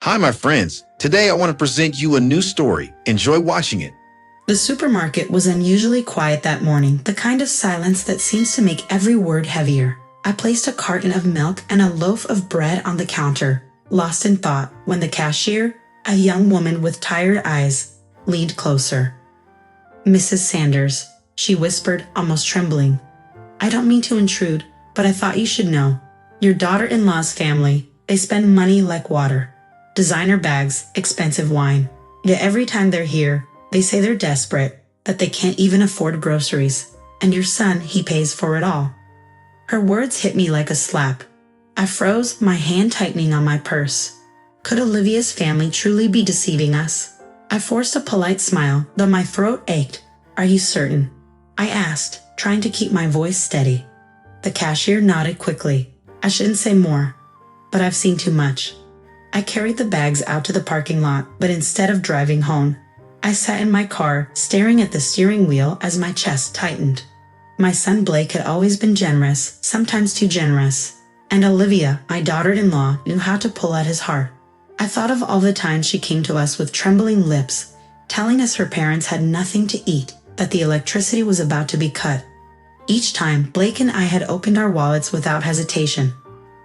Hi, my friends. Today I want to present you a new story. Enjoy watching it. The supermarket was unusually quiet that morning, the kind of silence that seems to make every word heavier. I placed a carton of milk and a loaf of bread on the counter, lost in thought, when the cashier, a young woman with tired eyes, leaned closer. "Mrs. Sanders," she whispered, almost trembling. "I don't mean to intrude, but I thought you should know. Your daughter-in-law's family, they spend money like water. Designer bags, expensive wine. Yet every time they're here, they say they're desperate, that they can't even afford groceries. And your son, he pays for it all." Her words hit me like a slap. I froze, my hand tightening on my purse. Could Olivia's family truly be deceiving us? I forced a polite smile, though my throat ached. "Are you certain?" I asked, trying to keep my voice steady. The cashier nodded quickly. "I shouldn't say more, but I've seen too much." I carried the bags out to the parking lot, but instead of driving home, I sat in my car, staring at the steering wheel as my chest tightened. My son Blake had always been generous, sometimes too generous, and Olivia, my daughter-in-law, knew how to pull at his heart. I thought of all the times she came to us with trembling lips, telling us her parents had nothing to eat, that the electricity was about to be cut. Each time, Blake and I had opened our wallets without hesitation.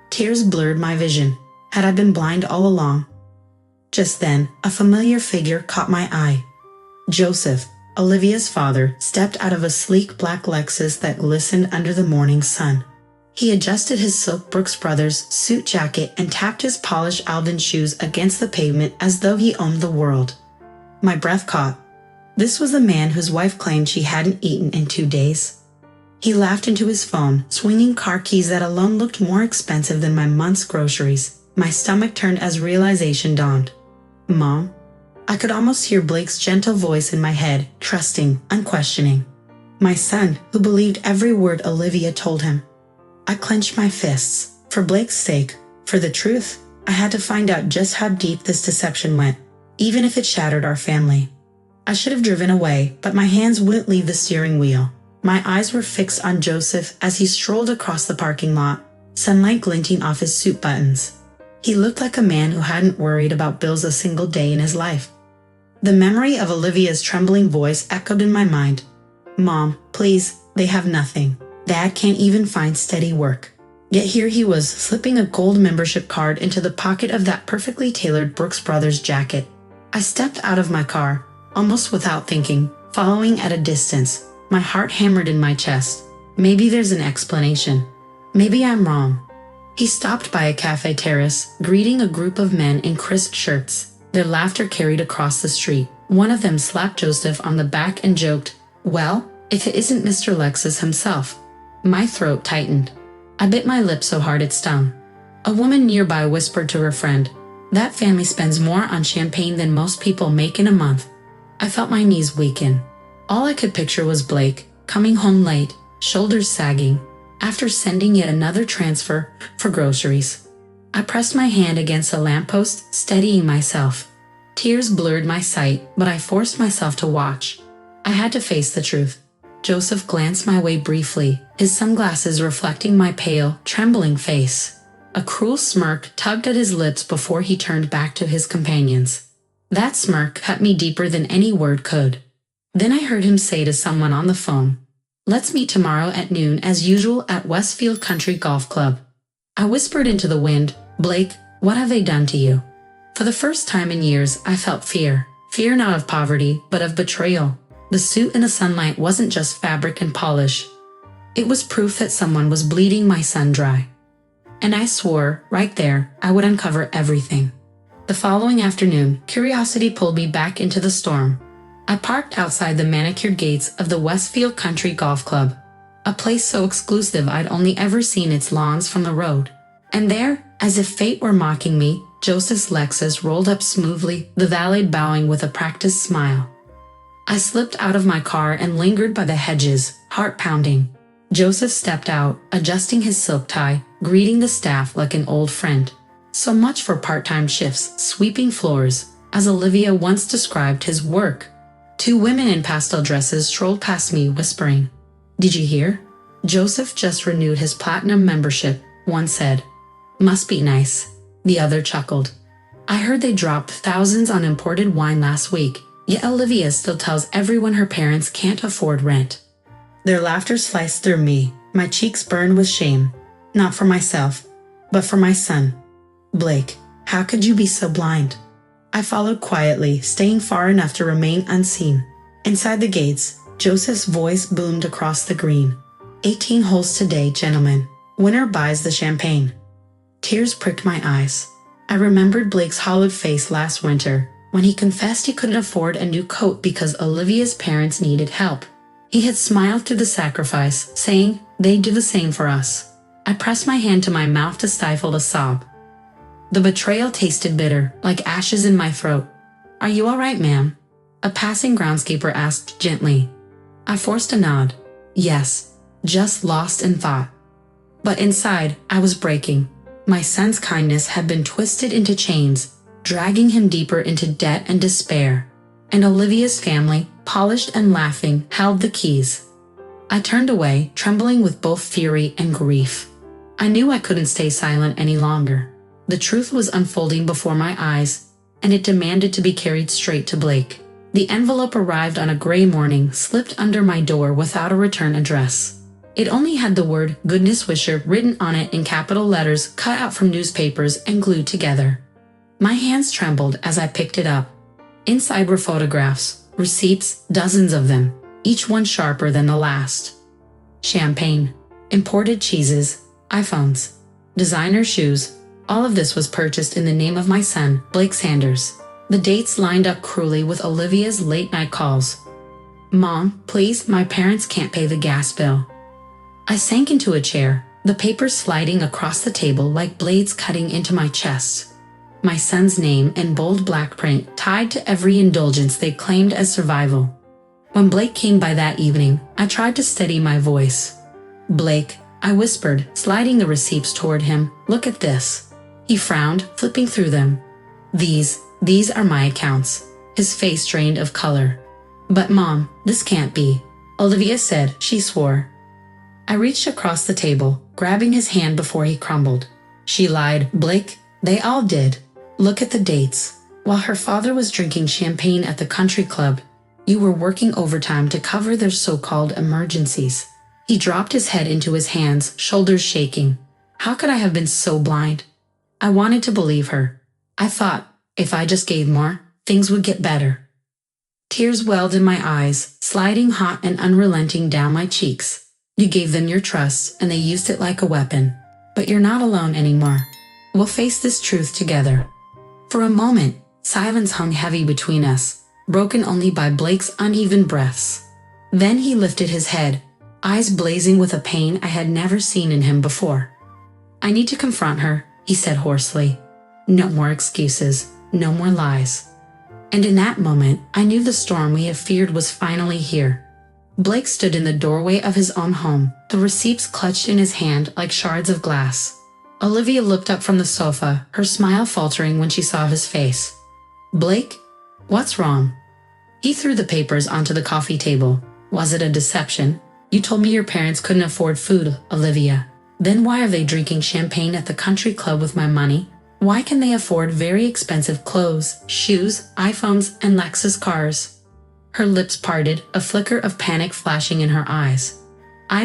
Tears blurred my vision. Had I been blind all along? Just then, a familiar figure caught my eye. Joseph, Olivia's father, stepped out of a sleek black Lexus that glistened under the morning sun. He adjusted his silk Brooks Brothers suit jacket and tapped his polished Alden shoes against the pavement as though he owned the world. My breath caught. This was the man whose wife claimed she hadn't eaten in 2 days. He laughed into his phone, swinging car keys that alone looked more expensive than my month's groceries. My stomach turned as realization dawned. "Mom?" I could almost hear Blake's gentle voice in my head, trusting, unquestioning. My son, who believed every word Olivia told him. I clenched my fists. For Blake's sake, for the truth, I had to find out just how deep this deception went, even if it shattered our family. I should have driven away, but my hands wouldn't leave the steering wheel. My eyes were fixed on Joseph as he strolled across the parking lot, sunlight glinting off his suit buttons. He looked like a man who hadn't worried about bills a single day in his life. The memory of Olivia's trembling voice echoed in my mind. "Mom, please, they have nothing. Dad can't even find steady work." Yet here he was, slipping a gold membership card into the pocket of that perfectly tailored Brooks Brothers jacket. I stepped out of my car, almost without thinking, following at a distance, my heart hammered in my chest. Maybe there's an explanation. Maybe I'm wrong. He stopped by a cafe terrace, greeting a group of men in crisp shirts. Their laughter carried across the street. One of them slapped Joseph on the back and joked, "Well, if it isn't Mr. Lexus himself." My throat tightened. I bit my lip so hard it stung. A woman nearby whispered to her friend, "That family spends more on champagne than most people make in a month." I felt my knees weaken. All I could picture was Blake, coming home late, shoulders sagging, after sending yet another transfer for groceries. I pressed my hand against a lamppost, steadying myself. Tears blurred my sight, but I forced myself to watch. I had to face the truth. Joseph glanced my way briefly, his sunglasses reflecting my pale, trembling face. A cruel smirk tugged at his lips before he turned back to his companions. That smirk cut me deeper than any word could. Then I heard him say to someone on the phone, "Let's meet tomorrow at noon as usual at Westfield Country Golf Club." I whispered into the wind, "Blake, what have they done to you?" For the first time in years, I felt fear. Fear not of poverty, but of betrayal. The suit in the sunlight wasn't just fabric and polish. It was proof that someone was bleeding my son dry. And I swore, right there, I would uncover everything. The following afternoon, curiosity pulled me back into the storm. I parked outside the manicured gates of the Westfield Country Golf Club, a place so exclusive I'd only ever seen its lawns from the road. And there, as if fate were mocking me, Joseph's Lexus rolled up smoothly, the valet bowing with a practiced smile. I slipped out of my car and lingered by the hedges, heart pounding. Joseph stepped out, adjusting his silk tie, greeting the staff like an old friend. So much for part-time shifts, sweeping floors, as Olivia once described his work. 2 women in pastel dresses strolled past me, whispering, "Did you hear? Joseph just renewed his platinum membership," one said. "Must be nice." The other chuckled. I heard they dropped thousands on imported wine last week, yet Olivia still tells everyone her parents can't afford rent. Their laughter sliced through me. My cheeks burned with shame. Not for myself, but for my son. Blake, how could you be so blind? I followed quietly, staying far enough to remain unseen. Inside the gates, Joseph's voice boomed across the green. 18 holes today, gentlemen. Winner buys the champagne. Tears pricked my eyes. I remembered Blake's hollowed face last winter, when he confessed he couldn't afford a new coat because Olivia's parents needed help. He had smiled through the sacrifice, saying they'd do the same for us. I pressed my hand to my mouth to stifle a sob. The betrayal tasted bitter, like ashes in my throat. Are you all right, ma'am? A passing groundskeeper asked gently. I forced a nod. Yes, just lost in thought. But inside, I was breaking. My son's kindness had been twisted into chains, dragging him deeper into debt and despair. And Olivia's family, polished and laughing, held the keys. I turned away, trembling with both fury and grief. I knew I couldn't stay silent any longer. The truth was unfolding before my eyes, and it demanded to be carried straight to Blake. The envelope arrived on a gray morning, slipped under my door without a return address. It only had the word "Goodness Wisher" written on it in capital letters cut out from newspapers and glued together. My hands trembled as I picked it up. Inside were photographs, receipts, dozens of them, each one sharper than the last. Champagne, imported cheeses, iPhones, designer shoes. All of this was purchased in the name of my son, Blake Sanders. The dates lined up cruelly with Olivia's late-night calls. Mom, please, my parents can't pay the gas bill. I sank into a chair, the papers sliding across the table like blades cutting into my chest. My son's name in bold black print tied to every indulgence they claimed as survival. When Blake came by that evening, I tried to steady my voice. Blake, I whispered, sliding the receipts toward him, look at this. He frowned, flipping through them. These are my accounts. His face drained of color. But Mom, this can't be. Olivia said, she swore. I reached across the table, grabbing his hand before he crumbled. She lied, Blake, they all did. Look at the dates. While her father was drinking champagne at the country club, you were working overtime to cover their so-called emergencies. He dropped his head into his hands, shoulders shaking. How could I have been so blind? I wanted to believe her. I thought, if I just gave more, things would get better. Tears welled in my eyes, sliding hot and unrelenting down my cheeks. You gave them your trust, and they used it like a weapon. But you're not alone anymore. We'll face this truth together. For a moment, silence hung heavy between us, broken only by Blake's uneven breaths. Then he lifted his head, eyes blazing with a pain I had never seen in him before. I need to confront her, he said hoarsely. No more excuses, no more lies. And in that moment, I knew the storm we had feared was finally here. Blake stood in the doorway of his own home, the receipts clutched in his hand like shards of glass. Olivia looked up from the sofa, her smile faltering when she saw his face. Blake? What's wrong? He threw the papers onto the coffee table. Was it a deception? You told me your parents couldn't afford food, Olivia. Then why are they drinking champagne at the country club with my money? Why can they afford very expensive clothes, shoes, iPhones, and Lexus cars? Her lips parted, a flicker of panic flashing in her eyes.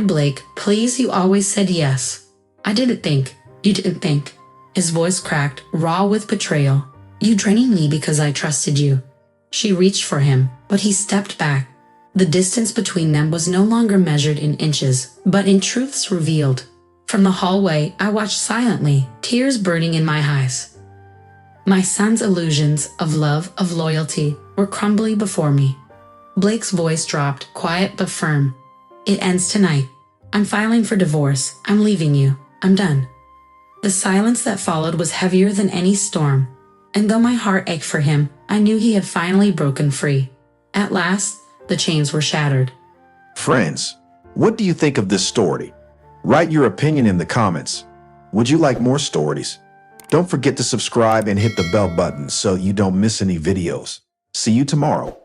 Blake, please, you always said yes. I didn't think. You didn't think. His voice cracked, raw with betrayal. You draining me because I trusted you. She reached for him, but he stepped back. The distance between them was no longer measured in inches, but in truths revealed. From the hallway, I watched silently, tears burning in my eyes. My son's illusions of love, of loyalty, were crumbling before me. Blake's voice dropped, quiet but firm. It ends tonight. I'm filing for divorce. I'm leaving you. I'm done. The silence that followed was heavier than any storm. And though my heart ached for him, I knew he had finally broken free. At last, the chains were shattered. Friends, what do you think of this story? Write your opinion in the comments. Would you like more stories? Don't forget to subscribe and hit the bell button so you don't miss any videos. See you tomorrow.